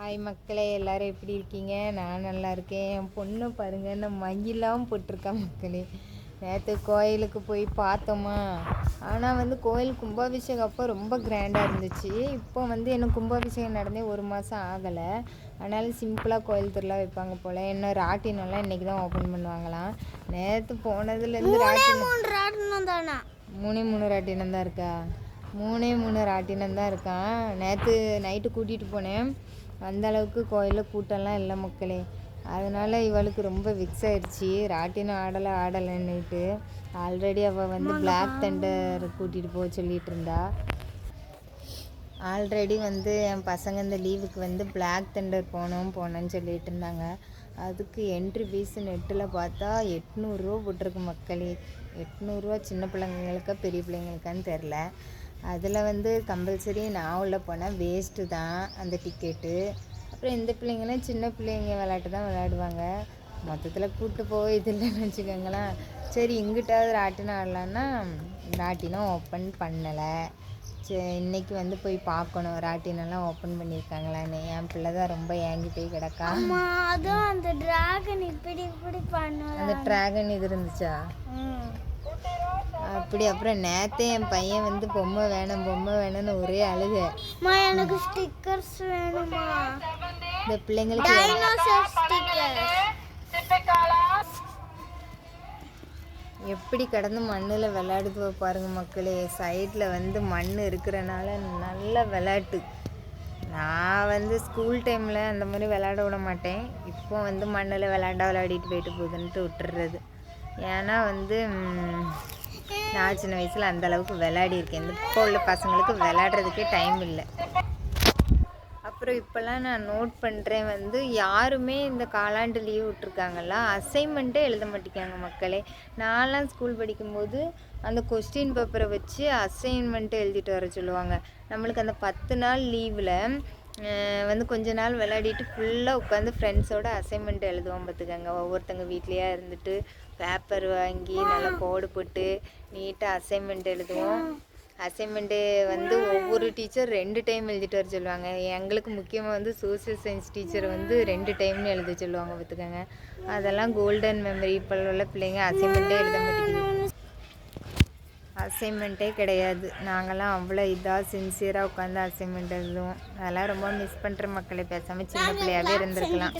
Hi மக்களே, எல்லோரும் எப்படி இருக்கீங்க? நான் நல்லா இருக்கேன். என் பொண்ணு பாருங்கள், நான் மயிலாம் போட்டிருக்கேன் மக்களே. நேற்று கோயிலுக்கு போய் பார்த்தோமா. ஆனால் கோயில் கும்பாபிஷேகம் அப்போ ரொம்ப கிராண்டாக இருந்துச்சு. இப்போ எனக்கு கும்பாபிஷேகம் நடந்தே 1 மாதம் ஆகலை. அதனால சிம்பிளாக கோயில் திருவிழா வைப்பாங்க போல். இன்னும் ராட்டினம்லாம் இன்றைக்கி தான் ஓப்பன் பண்ணுவாங்களாம். நேற்று போனதுலேருந்து ராட்டினம் தானா? 3 ராட்டினம் தான் இருக்கா? 3 ராட்டினம் தான் இருக்கான். நேற்று நைட்டு கூட்டிகிட்டு போனேன். அந்தளவுக்கு கோயிலில் கூட்டம்லாம் இல்லை மக்களே. அதனால் இவளுக்கு ரொம்ப விக்ஸ் ஆயிடுச்சு. ராட்டினம் ஆடலைன்னுட்டு ஆல்ரெடி அவள் பிளாக் தண்டர் கூட்டிகிட்டு போக சொல்லிகிட்டு இருந்தா. ஆல்ரெடி என் பசங்க இந்த லீவுக்கு பிளாக் தண்டர் போனோன்னு சொல்லிகிட்டு இருந்தாங்க. அதுக்கு என்ட்ரி ஃபீஸு நெட்டில் பார்த்தா 800 ரூபா போட்டிருக்கு மக்களே. 800 ரூபா சின்ன பிள்ளைங்களுக்கா பெரிய பிள்ளைங்களுக்கான்னு தெரில. அதில் கம்பல்சரி நான் உள்ளே போனால் வேஸ்ட்டு தான் அந்த டிக்கெட்டு. அப்புறம் இந்த பிள்ளைங்களாம் சின்ன பிள்ளைங்க விளையாட்டு தான் விளையாடுவாங்க. மொத்தத்தில் கூப்பிட்டு போய் இது இல்லைன்னு வச்சுக்கோங்களேன். சரி, இங்கிட்டாவது ராட்டினம் ஆடலான்னா ராட்டினம் ஓப்பன் பண்ணலை. சரி, இன்றைக்கி போய் பார்க்கணும் ராட்டினம்லாம் ஓப்பன் பண்ணியிருக்காங்களான்னு. என் பிள்ளை தான் ரொம்ப ஏங்கி போய் கிடக்கா. அதுவும் அந்த ட்ராகன் இப்படி பண்ண அந்த ட்ராகன் இது இருந்துச்சா அப்படி. அப்புறம் நேற்றே என் பையன் பொம்மை வேணும்னு ஒரே அழுக. எனக்கு ஸ்டிக்கர்ஸ் வேணுமா? இந்த பிள்ளைங்களுக்கு எப்படி கடந்து மண்ணில் விளையாடுது பாருங்க மக்களே. சைடில் மண் இருக்கிறனால நல்ல விளையாட்டு. நான் ஸ்கூல் டைமில் அந்த மாதிரி விளையாட விட மாட்டேன். இப்போ மண்ணில் விளையாடிட்டு போயிட்டு போகுதுன்ட்டு விட்டுறது. ஏன்னா நான் சின்ன வயசில் அந்தளவுக்கு விளையாடி இருக்கேன். இப்போ உள்ள பசங்களுக்கு விளையாடுறதுக்கே டைம் இல்லை. அப்புறம் இப்போல்லாம் நான் நோட் பண்ணுறேன், யாருமே இந்த காலாண்டு லீவ் விட்ருக்காங்களா அசைன்மெண்ட்டே எழுத மாட்டேங்காங்க மக்களே. நான்லாம் ஸ்கூல் படிக்கும்போது அந்த கொஸ்டின் பேப்பரை வச்சு அசைன்மெண்ட்டு எழுதிட்டு வர சொல்லுவாங்க. நம்மளுக்கு அந்த 10 நாள் லீவில் கொஞ்ச நாள் விளையாடிட்டு ஃபுல்லாக உட்காந்து ஃப்ரெண்ட்ஸோடு அசைன்மெண்ட் எழுதுவோம் பார்த்துக்கோங்க. ஒவ்வொருத்தங்க வீட்லேயே இருந்துட்டு பேப்பர் வாங்கி நல்லா கோடு போட்டு நீட்டாக அசைன்மெண்ட் எழுதுவோம். அசைன்மெண்ட்டு ஒவ்வொரு டீச்சர் 2 டைம் எழுதிட்டு வர சொல்லுவாங்க. எங்களுக்கு முக்கியமாக சோசியல் சயின்ஸ் டீச்சர் 2 டைம்னு எழுத சொல்லுவாங்க பார்த்துக்கோங்க. அதெல்லாம் கோல்டன் மெமரி. இப்போ உள்ள பிள்ளைங்க அசைன்மெண்ட்டே எழுத மாட்டேங்குது. அசைன்மெண்ட்டே கிடையாது. நாங்கள்லாம் அவ்வளோ இதாக சின்சியராக உட்காந்து அசைன்மெண்ட் எழுதுவோம். அதெல்லாம் ரொம்ப மிஸ் பண்ணுற மக்களை. பேசாமல் சின்ன பிள்ளையாகவே இருந்திருக்கலாம்.